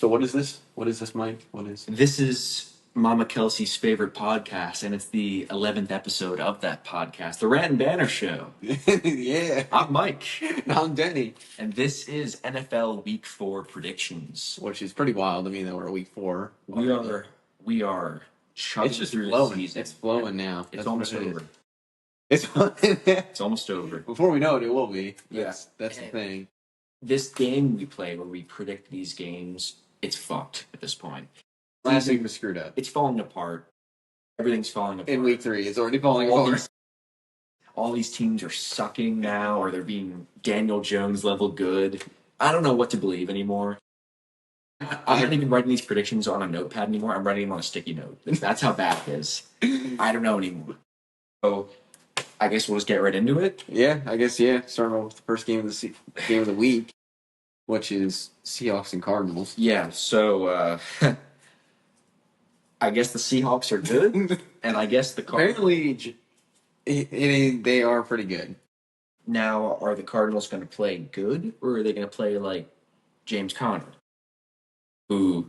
So what is this? What is this, Mike? What is? This is Mama Kelsey's favorite podcast, and it's the 11th episode of that podcast, the Rant N Banter Show. Yeah. I'm Mike. I'm Denny. And this is NFL Week 4 predictions. Which is pretty wild to me that we're at week 4. We are chugging It's just through flowing. the season. It's flowing now. It's almost over. It's almost over. Before we know it, it will be. Yeah. That's the thing. This game we play where we predict these games, it's fucked at this point. Last week was screwed up. It's falling apart. Everything's falling apart. In week 3, it's already falling apart. All these teams are sucking now, or they're being Daniel Jones level good. I don't know what to believe anymore. I'm not even writing these predictions on a notepad anymore. I'm writing them on a sticky note. That's how bad it is. I don't know anymore. So I guess we'll just get right into it. Yeah, I guess, yeah. Starting off with the first game of the week, which is Seahawks and Cardinals. Yeah, so I guess the Seahawks are good, and I guess the Cardinals... Apparently, they are pretty good. Now, are the Cardinals going to play good, or are they going to play like James Conner, who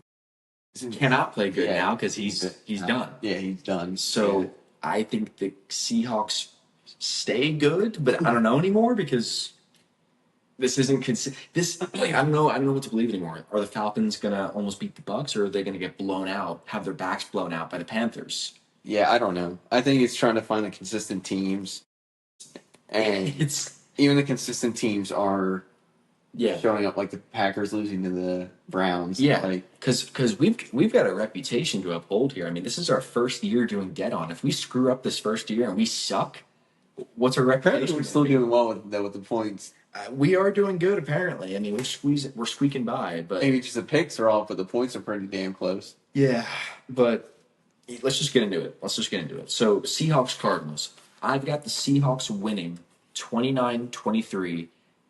cannot play good now because he's done? Yeah, he's done. So I think the Seahawks stay good, but I don't know anymore because this isn't I don't know what to believe anymore. Are the Falcons going to almost beat the Bucs, or are they going to get blown out, have their backs blown out by the Panthers? Yeah, I don't know. I think it's trying to find the consistent teams, and even the consistent teams are showing up, like the Packers losing to the Browns. Yeah, because we've got a reputation to uphold here. I mean, this is our first year doing Dead On. If we screw up this first year and we suck, what's our reputation? We're still doing well with the points. We are doing good, apparently. I mean, we're squeaking by, but maybe just the picks are off, but the points are pretty damn close. Yeah, but let's just get into it. So, Seahawks Cardinals. I've got the Seahawks winning 29-23,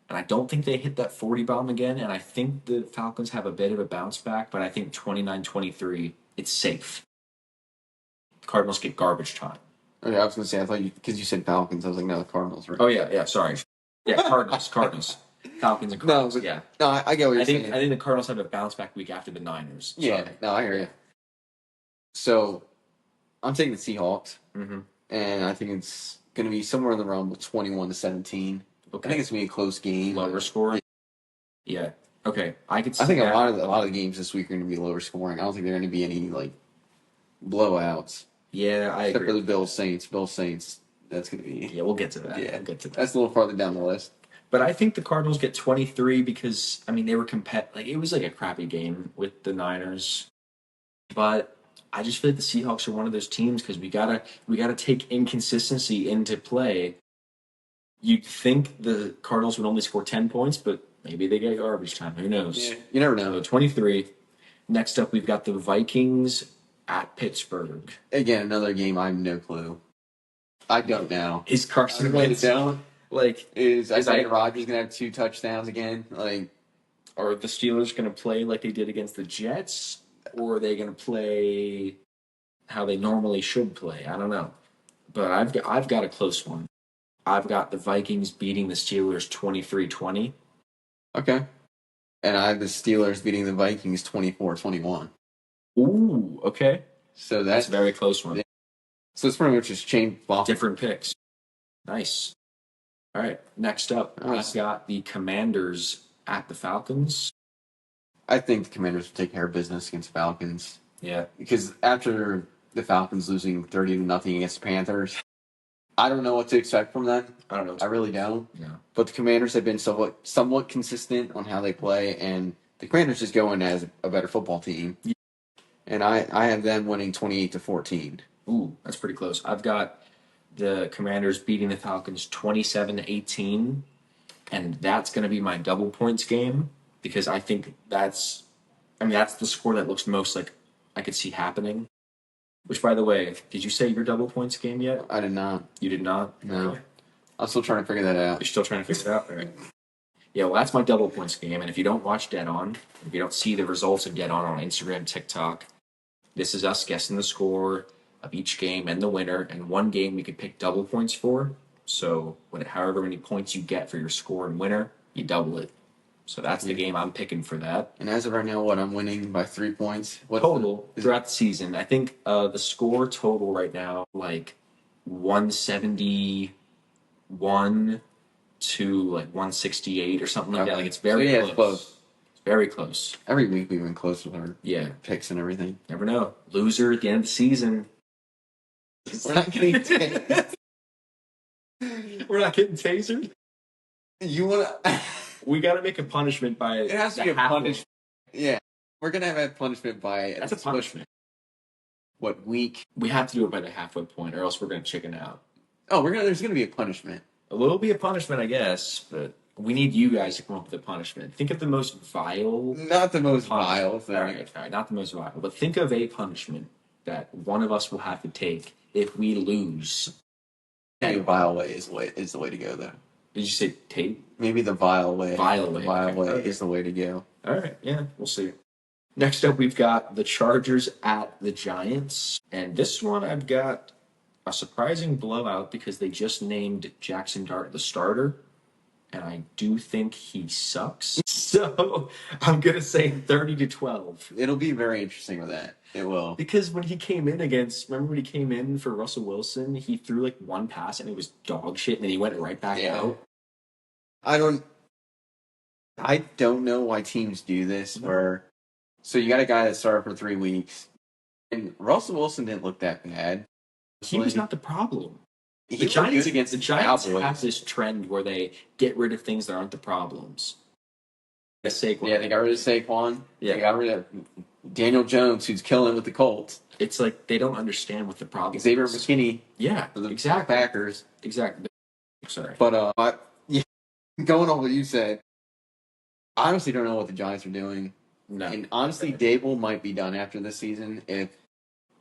and I don't think they hit that 40 bomb again, and I think the Falcons have a bit of a bounce back, but I think 29-23, it's safe. The Cardinals get garbage time. Okay, I was going to say, I thought because you said Falcons, I was like, no, the Cardinals. Right? Oh, yeah, sorry. Yeah, Cardinals. Falcons and Cardinals, No, I get what you're saying. I think the Cardinals have a bounce back week after the Niners. So. Yeah, no, I hear you. So, I'm taking the Seahawks, and I think it's going to be somewhere in the realm of 21-17. Okay. I think it's going to be a close game. Lower scoring? Yeah. Okay, I think a lot of the games this week are going to be lower scoring. I don't think there are going to be any, like, blowouts. Yeah, I agree. Except for the Bills Saints, that's going to be... Yeah, we'll get to that. Yeah, that's a little farther down the list. But I think the Cardinals get 23 because, I mean, they were it was like a crappy game with the Niners. But I just feel like the Seahawks are one of those teams because we gotta take inconsistency into play. You'd think the Cardinals would only score 10 points, but maybe they get garbage time. Who knows? Yeah, you never know. So 23. Next up, we've got the Vikings at Pittsburgh. Again, another game I have no clue. I don't know. Is Carson Wentz down? Like, is Isaiah Rodgers gonna have 2 touchdowns again? Like, are the Steelers gonna play like they did against the Jets, or are they gonna play how they normally should play? I don't know, but I've got a close one. I've got the Vikings beating the Steelers 23-20. Okay, and I have the Steelers beating the Vikings 24-21. Ooh, okay. So that's a very close one. So it's pretty much just different picks. Nice. All right, next up, I've got the Commanders at the Falcons. I think the Commanders will take care of business against the Falcons. Yeah. Because after the Falcons losing 30-0 against the Panthers, I don't know what to expect from them. I don't know. I really don't. Yeah. But the Commanders have been somewhat consistent on how they play, and the Commanders just go in as a better football team. Yeah. And I have them winning 28-14. Ooh, that's pretty close. I've got the Commanders beating the Falcons 27-18, and that's going to be my double points game because I think that's the score that looks most like I could see happening. Which, by the way, did you say your double points game yet? I did not. You did not? No. Okay. I'm still trying to figure that out. You're still trying to figure it out? All right. Yeah, well, that's my double points game, and if you don't watch Dead On, if you don't see the results of Dead On Instagram, TikTok, this is us guessing the score of each game and the winner, and one game we could pick double points for. So however many points you get for your score and winner, you double it. So that's the game I'm picking for that. And as of right now, I'm winning by 3 points. Total throughout the season. I think the score total right now, 171 to 168 or something like that. Like it's very close. It's close. It's very close. Every week we've been close with our picks and everything. Never know. Loser at the end of the season. We're not getting tased. We're not getting tasered? You want to... We got to make a punishment by... It has to be a punishment. Yeah. We're going to have a punishment by... That's a punishment. What, week? We have to do it by the halfway point, or else we're going to chicken out. Oh, there's going to be a punishment. It will be a punishment, I guess, but we need you guys to come up with a punishment. Think of the most vile... Not the most vile thing. All right, not the most vile. But think of a punishment that one of us will have to take if we lose. The vile way is the way to go, though. Did you say tape? Maybe the vile way. Vile way. The vile way is the way to go. All right, yeah, we'll see. Next up, we've got the Chargers at the Giants. And this one, I've got a surprising blowout because they just named Jackson Dart the starter. And I do think he sucks. So I'm going to say 30-12. It'll be very interesting with that. It will. Because when he came in remember when he came in for Russell Wilson, he threw one pass and it was dog shit and then he went right back out. I don't know why teams do this so you got a guy that started for 3 weeks and Russell Wilson didn't look that bad. He was not the problem. The Giants have this trend where they get rid of things that aren't the problems. Saquon. Yeah, they got rid of Saquon. Yeah. They got rid of Daniel Jones, who's killing with the Colts. It's like they don't understand what the problem is. Xavier McKinney. Yeah, for the exactly. Packers. Exactly. Sorry. But, going on what you said, I honestly don't know what the Giants are doing. No. And honestly, Dable might be done after this season if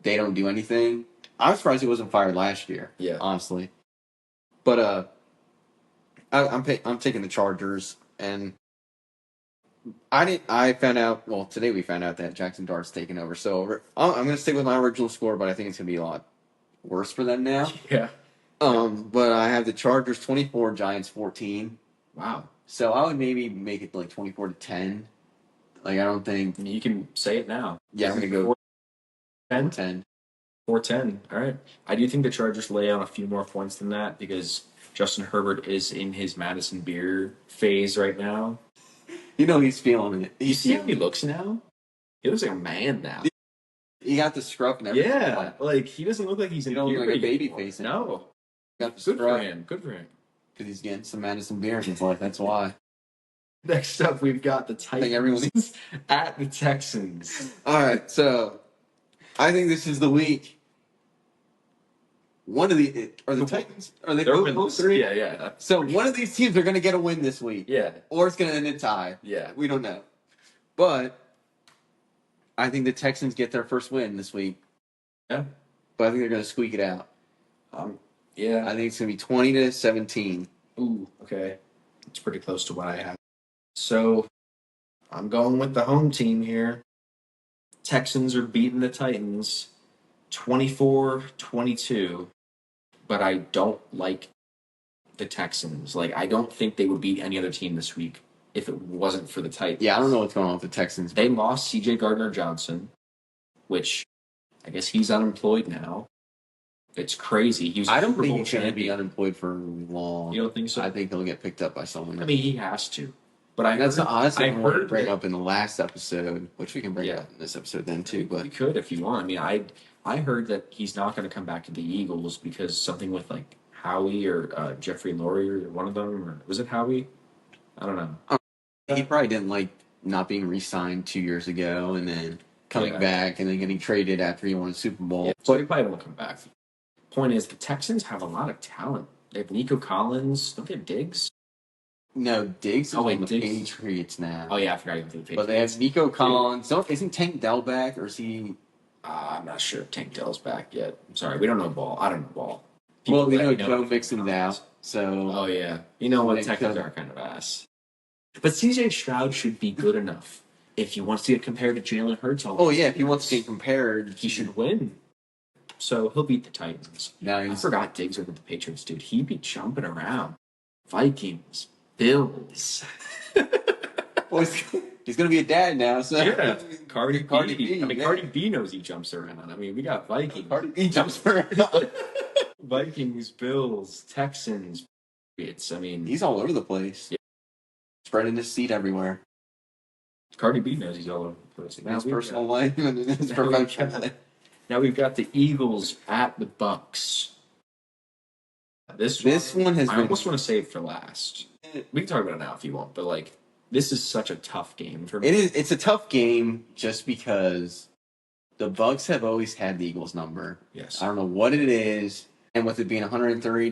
they don't do anything. I was surprised he wasn't fired last year. Yeah. Honestly. But I'm taking the Chargers, and I found out, today we found out that Jackson Dart's taken over. So I'm going to stick with my original score, but I think it's going to be a lot worse for them now. Yeah. But I have the Chargers 24, Giants 14. Wow. So I would maybe make it 24-10. I don't think... You can say it now. Yeah, I'm going to go 10. 4-10. All right. I do think the Chargers lay on a few more points than that because Justin Herbert is in his Madison Beer phase right now. He's feeling it. You see how he looks now? He looks like a man now. He got the scruff and everything. Yeah. He doesn't look like he's in like a baby face. No. Got the Good scruff. for him. Good for him. Because he's getting some Madison Beer in his life. That's why. Next up, we've got the Titans at the Texans. All right, so I think this is the week. One of the Titans? Are they both 3? Yeah. So one of these teams are going to get a win this week. Yeah. Or it's going to end in a tie. Yeah. We don't know. But I think the Texans get their first win this week. Yeah. But I think they're going to squeak it out. Yeah. I think it's going to be 20-17. Ooh, okay. It's pretty close to what I have. So I'm going with the home team here. Texans are beating the Titans 24-22. But I don't like the Texans. I don't think they would beat any other team this week if it wasn't for the Titans. Yeah, I don't know what's going on with the Texans. They lost C.J. Gardner-Johnson, which I guess he's unemployed now. It's crazy. I don't think he's going to be unemployed for long. You don't think so? I think he'll get picked up by someone. I mean, he has to. But that's honestly I heard bring up in the last episode, which we can bring up in this episode then too. But we could if you want. I mean, I heard that he's not going to come back to the Eagles because something with Howie or Jeffrey Lurie or one of them, or was it Howie? I don't know. He probably didn't like not being re-signed 2 years ago and then coming back and then getting traded after he won a Super Bowl. Yeah, so he probably won't come back. Point is, the Texans have a lot of talent. They have Nico Collins. Don't they have Diggs? No, Diggs is on the Patriots now. Oh, yeah, I forgot he went to the Patriots. But they have Nico Collins. Isn't Tank Dell back, or is he... I'm not sure if Tank Dell's back yet. I'm sorry, we don't know ball. I don't know ball. Joe Mixon's out, so... Oh, yeah. You know what? Texans are kind of ass. But C.J. Stroud should be good enough. If he wants to get compared to Jalen Hurts... if he wants to get compared... He should win. So he'll beat the Titans. I forgot Diggs over the Patriots, dude. He'd be jumping around. Vikings. Bills. Well, he's going to be a dad now, so. Yeah. Cardi B. I mean, yeah. Cardi B knows he jumps around. I mean, we got Vikings. Cardi B jumps around. Vikings, Bills, Texans. I mean, he's all over the place. Yeah. Spreading his seed everywhere. Cardi B knows he's all over the place. In his personal life and in his professional life. Now we've got the Eagles at the Bucks. This one has been... I almost want to save for last. We can talk about it now if you want, but like, this is such a tough game for me. It's a tough game just because the Bucks have always had the Eagles number. Yes. I don't know what it is, and with it being 103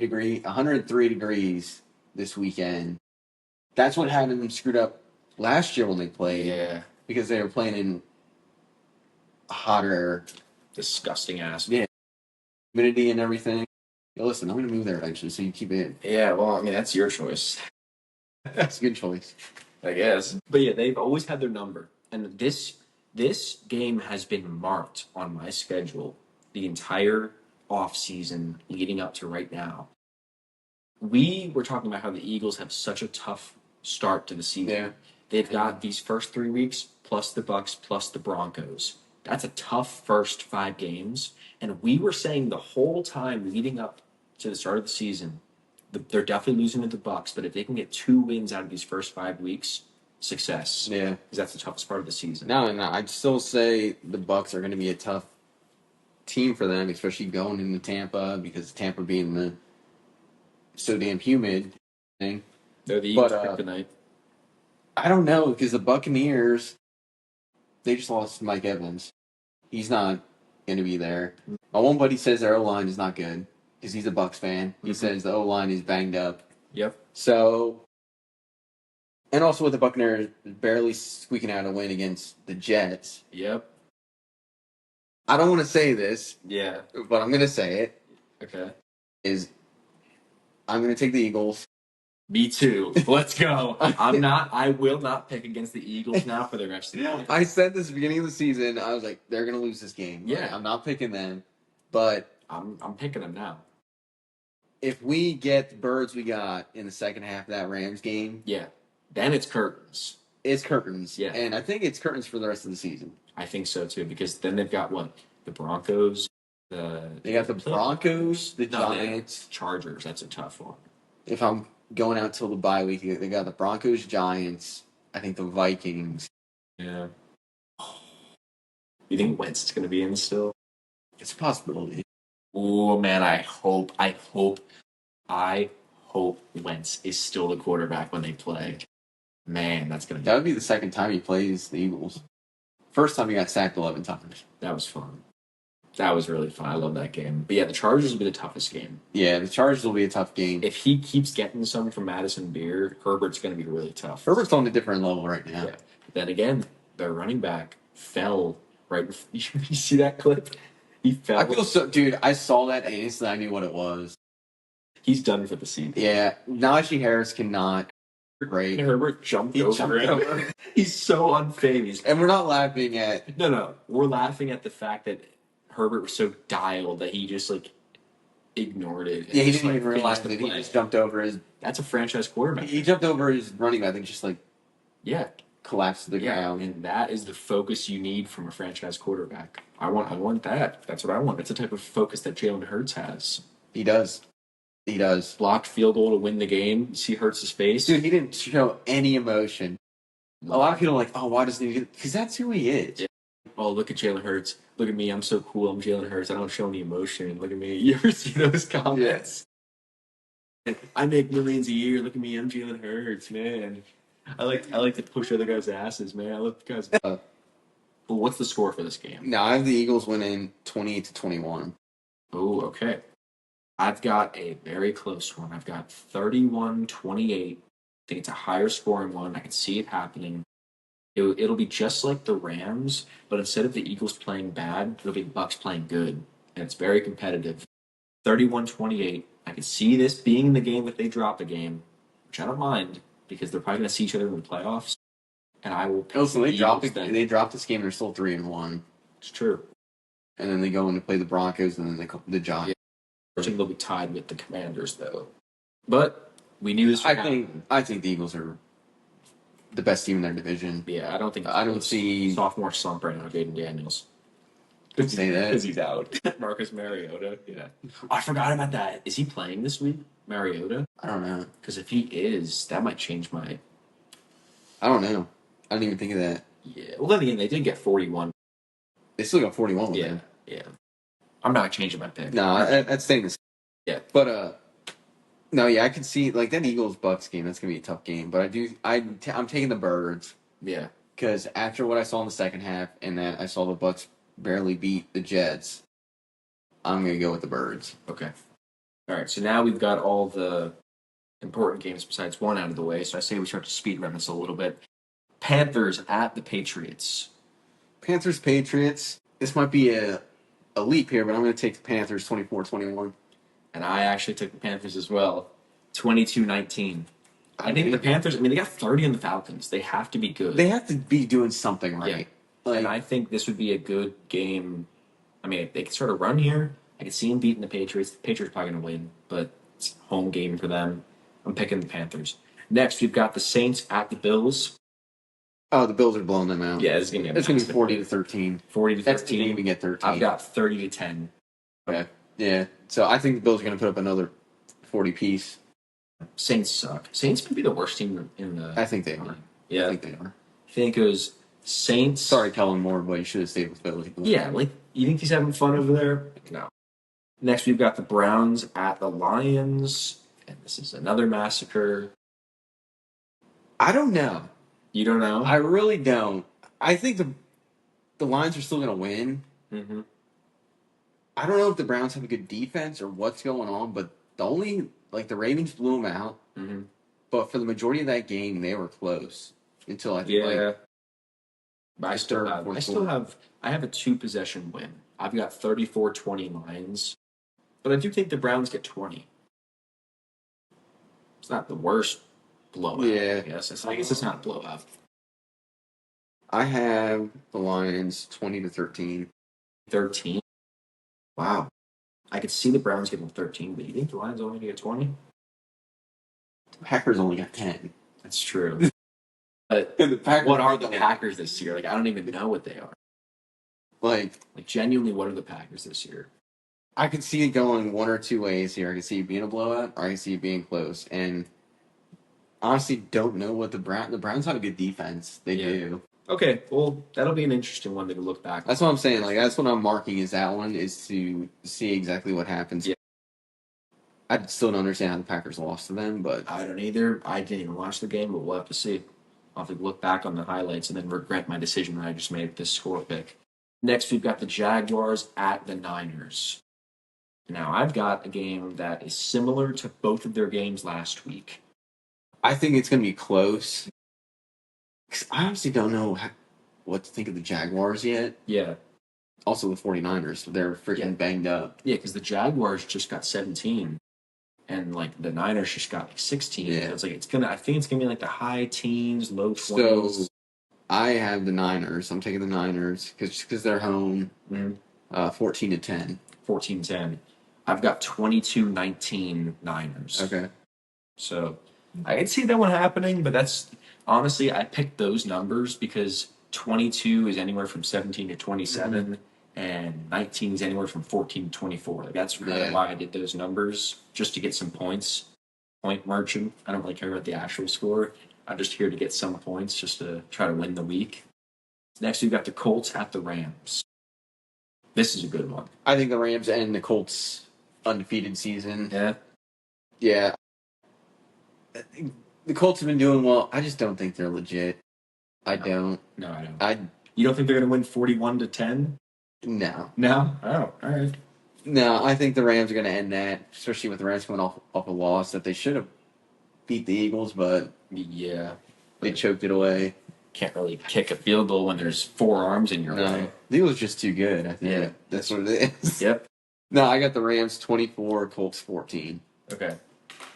degrees this weekend, that's what had them screwed up last year when they played. Yeah. Because they were playing in hotter, disgusting ass. Yeah. Humidity and everything. Yo, listen, I'm going to move there eventually, so you keep it. Yeah, well, I mean, that's your choice. That's a good choice, I guess. But yeah, they've always had their number. And this game has been marked on my schedule the entire offseason leading up to right now. We were talking about how the Eagles have such a tough start to the season. Yeah. They've got these first 3 weeks, plus the Bucks, plus the Broncos. That's a tough first 5 games. And we were saying the whole time leading up to the start of the season, they're definitely losing to the Bucks, but if they can get 2 wins out of these first 5 weeks, success. Yeah. Because that's the toughest part of the season. No, I'd still say the Bucks are going to be a tough team for them, especially going into Tampa, because Tampa being so damn humid thing. They're the Eagles kryptonite. I don't know, because the Buccaneers, they just lost Mike Evans. He's not going to be there. My one buddy says their O-line is not good, because he's a Bucs fan. He says the O-line is banged up. Yep. So, and also with the Buccaneers barely squeaking out a win against the Jets. Yep. I don't want to say this. Yeah. But I'm going to say it. Okay. I'm going to take the Eagles. Me too. Let's go. I will not pick against the Eagles now for the rest of the year. I said this at the beginning of the season. I was like, they're going to lose this game. Yeah. Like, I'm not picking them. But I'm picking them now. If we get the birds we got in the second half of that Rams game. Yeah. Then it's curtains. It's curtains. Yeah. And I think it's curtains for the rest of the season. I think so too, because then they've got what? The Broncos. They got the Broncos, the Giants. Chargers. That's a tough one. If I'm going out till the bye week, they got the Broncos, Giants, I think the Vikings. Yeah. You think Wentz is going to be in still? It's a possibility. Oh man, I hope Wentz is still the quarterback when they play. Man, that would be the second time he plays the Eagles. First time he got sacked 11 times. That was fun. That was really fun. I love that game. But yeah, the Chargers will be the toughest game. Yeah, the Chargers will be a tough game. If he keeps getting some from Madison Beer, Herbert's going to be really tough. Herbert's on a different level right now. Yeah. Then again, their running back fell right before. You see that clip? He fell. I feel so, dude. I saw that and instantly I knew what it was. He's done for the season. Yeah, Najee Harris cannot. Right. Herbert jumped over him. He's so unfazed. And we're not laughing at... No. We're laughing at the fact that Herbert was so dialed that he just, ignored it. Yeah, he didn't even realize that he just jumped over his... That's a franchise quarterback. He jumped over his running back and just, yeah, collapsed to the ground. And that is the focus you need from a franchise quarterback. I want that. That's what I want. That's the type of focus that Jalen Hurts has. He does. Blocked field goal to win the game. You see Hurts' face? Dude, he didn't show any emotion. A lot of people are like, oh, why doesn't he do it? Because that's who he is. Yeah. Oh, look at Jalen Hurts. Look at me. I'm so cool. I'm Jalen Hurts. I don't show any emotion. Look at me. You ever see those comments? Yeah. I make millions a year. Look at me. I'm Jalen Hurts, man. I like to push other guys' asses, man. I love the guys. Well, what's the score for this game? No, I have the Eagles winning 28-21. Oh, okay. I've got a very close one. I've got 31-28. I think it's a higher scoring one. I can see it happening. It'll be just like the Rams, but instead of the Eagles playing bad, it'll be the Bucs playing good. And it's very competitive. 31-28. I can see this being the game that they drop a game, which I don't mind, because they're probably going to see each other in the playoffs. And I will pick they dropped this game, they're still 3-1. It's true. And then they go in to play the Broncos and then the Giants. Yeah. I think they'll be tied with the Commanders, though. But we knew this would happen. I think the Eagles are the best team in their division. Yeah, I don't think. I don't see sophomore slump right now. Jaden Daniels. Could say that because he's out. Marcus Mariota. Yeah. Oh, I forgot about that. Is he playing this week, Mariota? I don't know. Because if he is, that might change my. I don't know. I didn't even think of that. Yeah. Well, then again, they did get 41. They still got 41 with Yeah. him. Yeah. I'm not changing my pick. No, that's staying the same. Yeah. But no, yeah, I could see like that Eagles Bucks game. That's gonna be a tough game. But I'm taking the Birds. Yeah. Because after what I saw in the second half, and that I saw the Bucks barely beat the Jets, I'm gonna go with the Birds. Okay. All right. So now we've got all the important games besides one out of the way. So I say we start to speed run this a little bit. Panthers at the Patriots. Panthers Patriots. This might be a leap here, but I'm gonna take the Panthers 24-21. And I actually took the Panthers as well. 22-19. I think the Panthers, they got 30 on the Falcons. They have to be good. They have to be doing something right. Yeah. And I think this would be a good game. If they could sort of run here, I could see them beating the Patriots. The Patriots are probably going to win, but it's a home game for them. I'm picking the Panthers. Next, we've got the Saints at the Bills. Oh, the Bills are blowing them out. Yeah, it's going to be 40-13. 40-13. That's didn't even get 13. I've got 30-10. Okay. Yeah. So I think the Bills are going to put up another 40 piece. Saints suck. Saints could be the worst team in the. I think they are. Yeah, I think they are. I think it was Saints. Sorry, Kellen Moore, but you should have stayed with Philly. Yeah, you think he's having fun over there? No. Next, we've got the Browns at the Lions, and this is another massacre. I don't know. You don't know? I really don't. I think the Lions are still going to win. Mm-hmm. I don't know if the Browns have a good defense or what's going on, but the Ravens blew them out. Mm-hmm. But for the majority of that game, they were close until I think but I have a 2-possession win. I've got 34-20 Lions, but I do think the Browns get 20. It's not the worst blowout. Yeah. I guess it's not a blowout. I have the Lions 20-13. 13. Wow. I could see the Browns getting 13, but you think the Lions only get 20? The Packers only got 10. That's true. But what are the Packers this year? I don't even know what they are. Genuinely, what are the Packers this year? I could see it going one or two ways here. I could see it being a blowout, or I could see it being close. And honestly, don't know what the Browns have a good defense. They do. Okay, well, that'll be an interesting one to look back on. That's what I'm saying. That's what I'm marking is that one, is to see exactly what happens. Yeah. I still don't understand how the Packers lost to them, but I don't either. I didn't even watch the game, but we'll have to see. I'll have to look back on the highlights and then regret my decision that I just made with this score pick. Next, we've got the Jaguars at the Niners. Now, I've got a game that is similar to both of their games last week. I think it's going to be close. I honestly don't know what to think of the Jaguars yet. Yeah. Also, the 49ers, they're freaking banged up. Yeah, because the Jaguars just got 17, and the Niners just got 16. Yeah. So I think it's gonna be the high teens, low 20s. So I have the Niners. I'm taking the Niners because they're home. 14-10. 14-10. I've got 22-19 Niners. Okay. So I can see that one happening, but that's honestly, I picked those numbers because 22 is anywhere from 17 to 27, and 19 is anywhere from 14 to 24. That's really why I did those numbers, just to get some points. Point merchant. I don't really care about the actual score. I'm just here to get some points, just to try to win the week. Next, we've got the Colts at the Rams. This is a good one. I think the Rams end the Colts' undefeated season. Yeah. Yeah. The Colts have been doing well. I just don't think they're legit. I don't. No, I don't. You don't think they're going to win 41-10? No. No? Oh, all right. No, I think the Rams are going to end that, especially with the Rams coming off a loss that they should have beat the Eagles, but they choked it away. Can't really kick a field goal when there's 4 arms in your way. The Eagles are just too good, I think. Yeah. That's what it is. Yep. No, I got the Rams 24, Colts 14. Okay.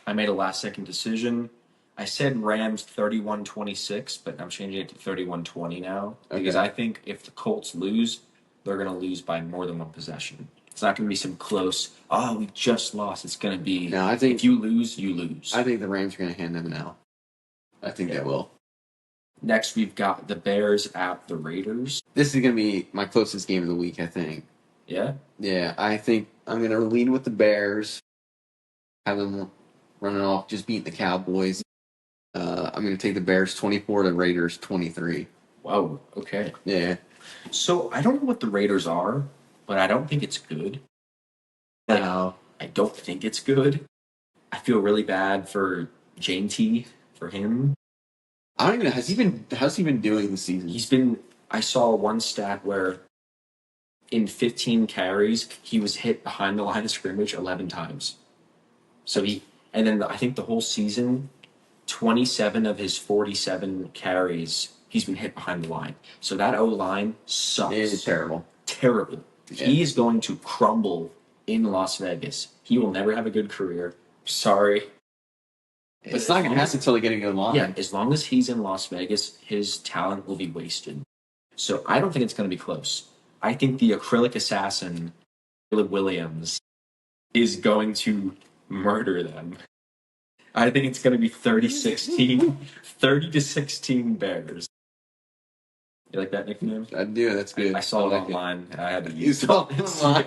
I made a last-second decision. I said Rams 31-26, but I'm changing it to 31-20 now. Okay. Because I think if the Colts lose, they're going to lose by more than one possession. It's not going to be some close, we just lost. It's going to be, if you lose, you lose. I think the Rams are going to hand them an L. I think they will. Next, we've got the Bears at the Raiders. This is going to be my closest game of the week, I think. Yeah? Yeah, I think I'm going to lead with the Bears. Have them running off, just beating the Cowboys. I'm going to take the Bears 24, the Raiders 23. Wow, okay. Yeah. So, I don't know what the Raiders are, but I don't think it's good. No. I don't think it's good. I feel really bad for JT, for him. I don't even know. How's he been doing this season? I saw one stat where in 15 carries, he was hit behind the line of scrimmage 11 times. And then I think the whole season, 27 of his 47 carries, he's been hit behind the line. So that O-line sucks. It is terrible. Terrible. Yeah. He is going to crumble in Las Vegas. He will never have a good career. Sorry. But it's not going to happen until they get a good line. Yeah, as long as he's in Las Vegas, his talent will be wasted. So I don't think it's going to be close. I think the acrylic assassin, Caleb Williams, is going to murder them. I think it's going to be 30-16, 30-16 Bears. You like that nickname? I do. That's good. I saw it like online. And I had to You use saw it online.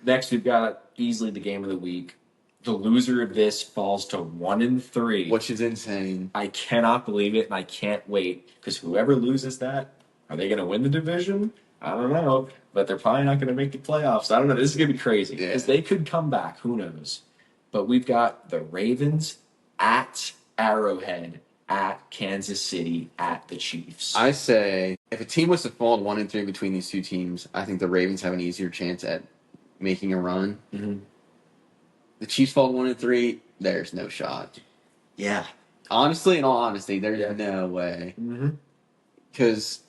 Next, we've got easily the game of the week. The loser of this falls to 1-3. Which is insane. I cannot believe it, and I can't wait, because whoever loses that, are they going to win the division? I don't know, but they're probably not going to make the playoffs. I don't know. This is going to be crazy, because they could come back. Who knows? But we've got the Ravens at Arrowhead, at Kansas City, at the Chiefs. I say, if a team was to fall to 1-3 between these two teams, I think the Ravens have an easier chance at making a run. Mm-hmm. The Chiefs fall to 1-3, there's no shot. Yeah. Honestly, in all honesty, there's no way. Mm-hmm. Because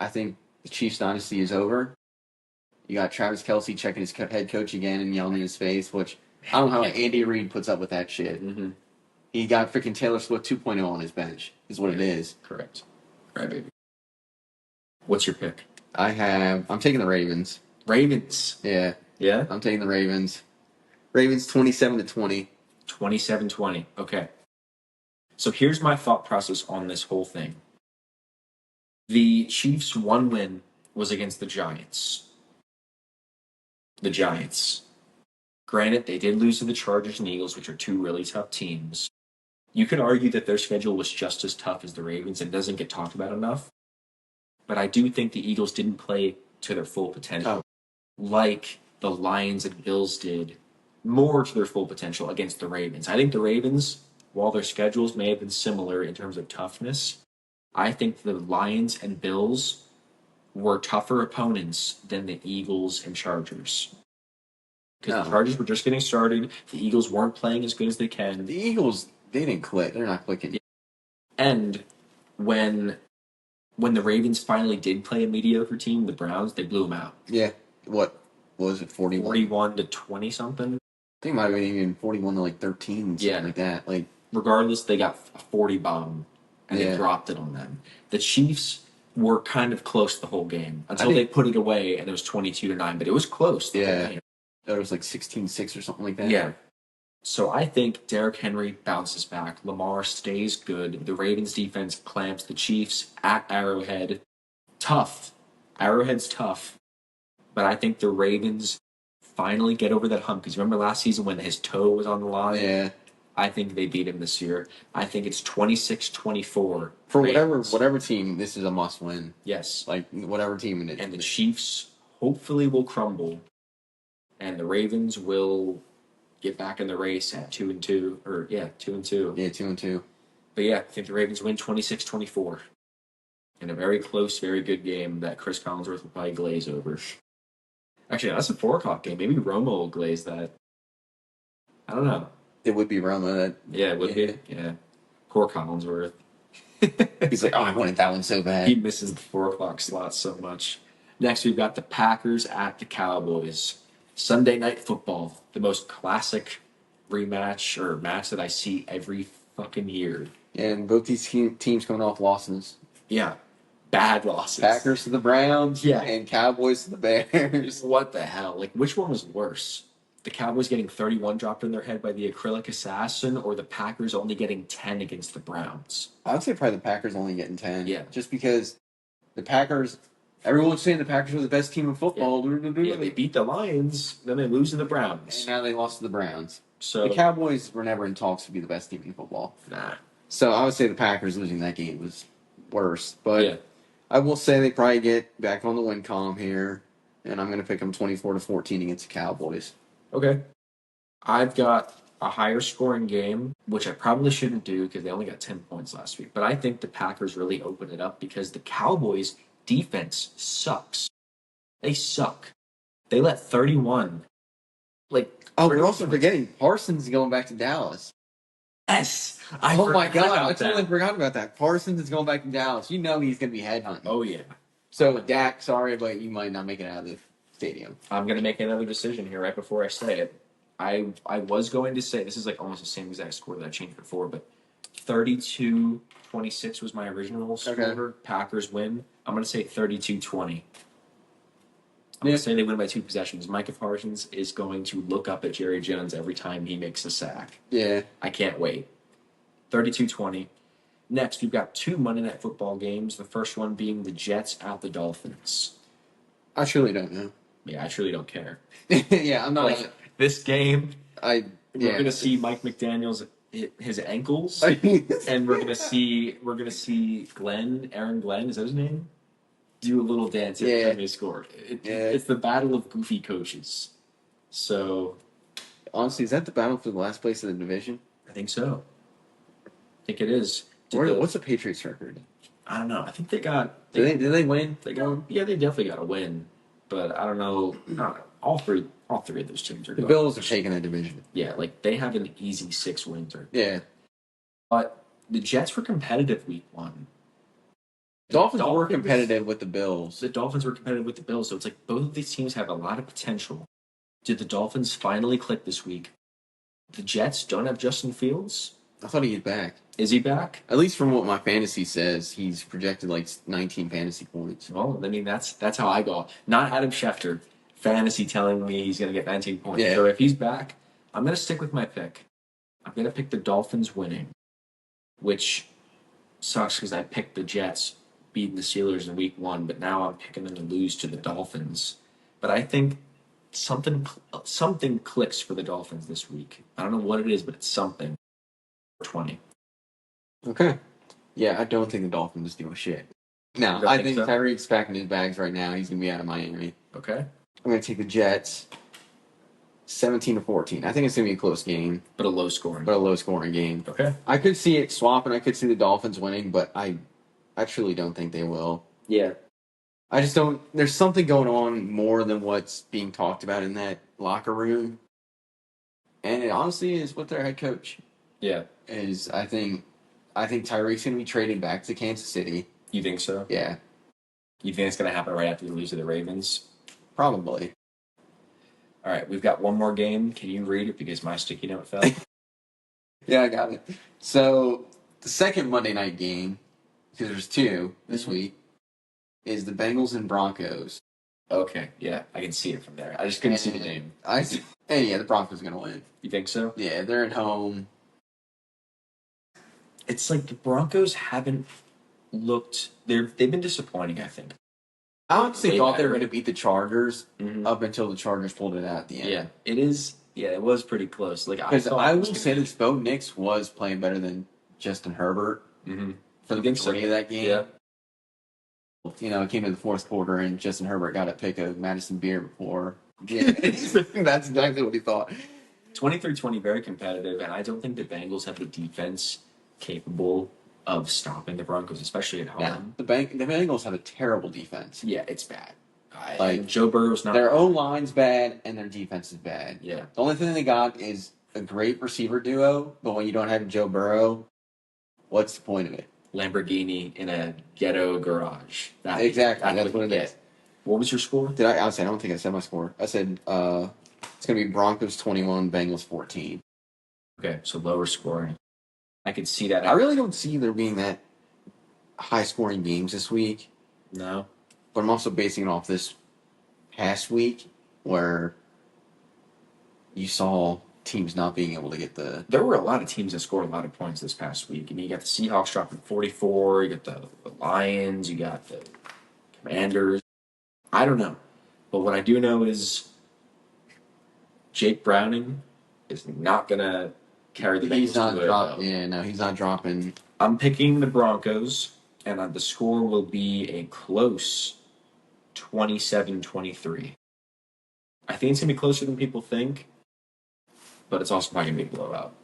I think the Chiefs' dynasty is over. You got Travis Kelce checking his head coach again and yelling in his face, which I don't know how Andy Reid puts up with that shit. Mm-hmm. He got freaking Taylor Swift 2.0 on his bench, is what it is. Correct. Right, baby. What's your pick? I'm taking the Ravens. Ravens. Yeah. Yeah? I'm taking the Ravens. Ravens 27-20. 27-20. Okay. So here's my thought process on this whole thing. The Chiefs' one win was against the Giants. The Giants. Granted, they did lose to the Chargers and Eagles, which are two really tough teams. You could argue that their schedule was just as tough as the Ravens and doesn't get talked about enough. But I do think the Eagles didn't play to their full potential, like the Lions and Bills did, more to their full potential against the Ravens. I think the Ravens, while their schedules may have been similar in terms of toughness, I think the Lions and Bills were tougher opponents than the Eagles and Chargers. Because the Chargers were just getting started. The Eagles weren't playing as good as they can. The Eagles, they didn't click. They're not clicking. And when the Ravens finally did play a mediocre team, the Browns, they blew them out. Yeah. What was it, 41? 41-20 something? I think it might have been even 41-13, something like that. Like, regardless, they got a 40 bomb, and they dropped it on them. The Chiefs were kind of close the whole game until they put it away, and it was 22-9, but it was close. Yeah. It was like 16-6 or something like that. Yeah. So I think Derrick Henry bounces back. Lamar stays good. The Ravens defense clamps the Chiefs at Arrowhead. Tough. Arrowhead's tough. But I think the Ravens finally get over that hump. Because remember last season when his toe was on the line? Yeah. I think they beat him this year. I think it's 26-24. For whatever team, this is a must win. Yes. Like, whatever team it is. And the Chiefs hopefully will crumble. And the Ravens will get back in the race at 2-2. 2-2. Yeah, 2-2. But yeah, I think the Ravens win 26-24. In a very close, very good game that Chris Collinsworth will probably glaze over. Actually, that's a 4 o'clock game. Maybe Romo will glaze that. I don't know. It would be Romo. Yeah, it would be. Yeah. Poor Collinsworth. He's like, I wanted that one so bad. He misses the 4 o'clock slot so much. Next, we've got the Packers at the Cowboys. Sunday Night Football, the most classic rematch or match that I see every fucking year. And both these teams coming off losses. Yeah. Bad losses. Packers to the Browns. Yeah. And Cowboys to the Bears. What the hell? Like, which one was worse? the Cowboys getting 31 dropped in their head by the acrylic assassin, or the Packers only getting 10 against the Browns? I would say probably the Packers only getting 10. Yeah. Just because the Packers, everyone's saying the Packers were the best team in football. Yeah, they beat the Lions, then they lose to the Browns. And now they lost to the Browns. So the Cowboys were never in talks to be the best team in football. Nah. So I would say the Packers losing that game was worse. But yeah. I will say they probably get back on the win column here. And I'm going to pick them 24-14 against the Cowboys. Okay. I've got a higher scoring game, which I probably shouldn't do because they only got 10 points last week. But I think the Packers really open it up because the Cowboys' defense sucks. They suck. They let 31. We're also forgetting Parsons going back to Dallas. Yes. Oh my God. I totally forgot about that. Parsons is going back to Dallas. You know he's going to be headhunting. Oh, yeah. So, Dak, sorry, but you might not make it out of the stadium. I'm going to make another decision here right before I say it. I was going to say, this is like almost the same exact score that I changed before, but 32-26 was my original score. Okay. Packers win. I'm going to say 32-20. I'm going to say they win by 2 possessions. Micah Parsons is going to look up at Jerry Jones every time he makes a sack. Yeah. I can't wait. 32-20. Next, we've got 2 Monday Night Football games. The first one being the Jets at the Dolphins. I truly don't know. Yeah, I truly don't care. Yeah, I'm not. This game, we're yeah. going to see Mike McDaniel's his ankles, and we're going to see Aaron Glenn, is that his name? Do a little dance every time they score. It's the battle of goofy coaches. So, honestly, is that the battle for the last place in the division? I think so. I think it is. What's the Patriots record? I don't know. I think they got. Did they win? Yeah, they definitely got a win, but I don't know. All three of those teams are. The Bills are taking the division. Yeah, they have an easy 6 wins. Yeah, but the Jets were competitive week 1. Dolphins were competitive with the Bills. The Dolphins were competitive with the Bills, so it's like both of these teams have a lot of potential. Did the Dolphins finally click this week? The Jets don't have Justin Fields. I thought he's back. Is he back? At least from what my fantasy says, he's projected 19 fantasy points. Well, I mean that's how I go. Not Adam Schefter. Fantasy telling me he's going to get 19 points. Yeah. So if he's back, I'm going to stick with my pick. I'm going to pick the Dolphins winning, which sucks because I picked the Jets beating the Steelers in week 1, but now I'm picking them to lose to the Dolphins. But I think something clicks for the Dolphins this week. I don't know what it is, but it's something. 20. Okay. Yeah, I don't think the Dolphins do a shit. No, I think so? Tyreek's packing his bags right now. He's going to be out of Miami. Okay. I'm going to take the Jets 17-14. I think it's going to be a close game. But a low scoring game. Okay. I could see it swapping. I could see the Dolphins winning, but I truly don't think they will. Yeah. I just don't. There's something going on more than what's being talked about in that locker room. And it honestly is with their head coach. Yeah. I think Tyreek's going to be traded back to Kansas City. You think so? Yeah. You think it's going to happen right after they lose to the Ravens? Probably. All right, we've got one more game. Can you read it because my sticky note fell? Yeah, I got it. So the second Monday night game, because there's 2 this week, is the Bengals and Broncos. Okay, yeah, I can see it from there. I just couldn't see the name. The Broncos are going to win. You think so? Yeah, they're at home. It's like the Broncos haven't looked. They've been disappointing, I think. I honestly thought they were going to beat the Chargers up until the Chargers pulled it out at the end. Yeah, it is. Yeah, it was pretty close. Because I will say this: Bo Nix was playing better than Justin Herbert for the majority of that game. Yeah. It came to the fourth quarter, and Justin Herbert got a pick of Madison Beer before. Yeah, that's exactly what he thought. 23-20, very competitive, and I don't think the Bengals have the defense capable of stopping the Broncos, especially at home. Yeah, the Bengals have a terrible defense. Yeah, it's bad. Joe Burrow's not. Their O-line's bad, and their defense is bad. Yeah. The only thing they got is a great receiver duo, but when you don't have Joe Burrow, what's the point of it? Lamborghini in a ghetto garage. Exactly. That's what it is. What was your score? I don't think I said my score. I said it's going to be Broncos 21, Bengals 14. Okay, so lower scoring. I could see that. I really don't see there being that high-scoring games this week. No. But I'm also basing it off this past week where you saw teams not being able to get the. There were a lot of teams that scored a lot of points this past week. I mean, you got the Seahawks dropping 44. You got the Lions. You got the Commanders. I don't know. But what I do know is Jake Browning is not going to carry the Bengals. He's not dropping. Yeah, no, he's not dropping. I'm picking the Broncos, and the score will be a close 27-23. I think it's going to be closer than people think, but it's also probably going to be a blowout.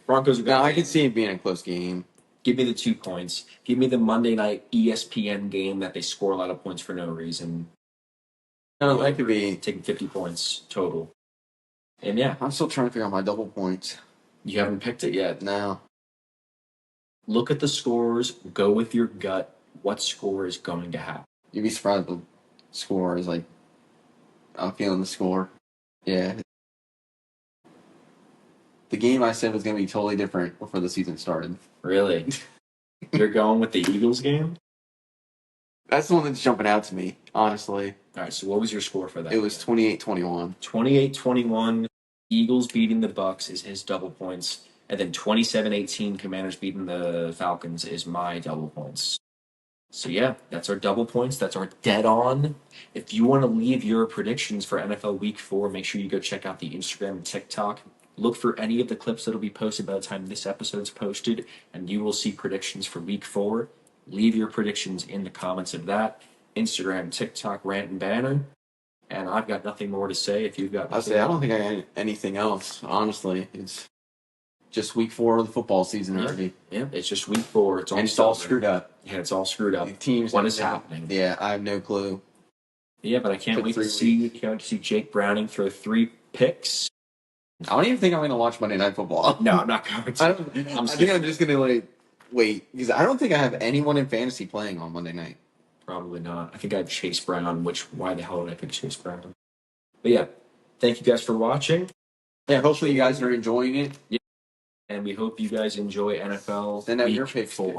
Broncos are going to. No, I can see it being a close game. Give me the 2 points. Give me the Monday night ESPN game that they score a lot of points for no reason. No, that could be taking 50 points total. And yeah. I'm still trying to figure out my double points. You haven't picked it yet. No. Look at the scores. Go with your gut. What score is going to happen? You'd be surprised the score is like, I'm feeling the score. Yeah. The game I said was going to be totally different before the season started. Really? You're going with the Eagles game? That's the one that's jumping out to me, honestly. All right, so what was your score for that? It was 28-21. 28-21. Eagles beating the Bucks is his double points. And then 27-18, Commanders beating the Falcons is my double points. So yeah, that's our double points. That's our dead on. If you want to leave your predictions for NFL Week 4, make sure you go check out the Instagram and TikTok. Look for any of the clips that will be posted by the time this episode's posted, and you will see predictions for Week 4. Leave your predictions in the comments of that. Instagram, TikTok, Rant and Banter. And I've got nothing more to say. If you've got, I don't think I got anything else. Honestly, it's just Week 4 of the football season already. Yeah, it's just Week 4. It's all screwed up. Yeah, it's all screwed up. The teams. What is happening? Yeah, I have no clue. Yeah, but I can't wait to see Jake Browning throw 3 picks. I don't even think I'm going to watch Monday Night Football. No, I'm not going to. I think I'm just going to wait, because I don't think I have anyone in fantasy playing on Monday night. Probably not. I think I have Chase Brown, why the hell did I pick Chase Brown? But yeah, thank you guys for watching. Yeah, hopefully you guys are enjoying it. Yeah. And we hope you guys enjoy NFL Send out Week your picks 4.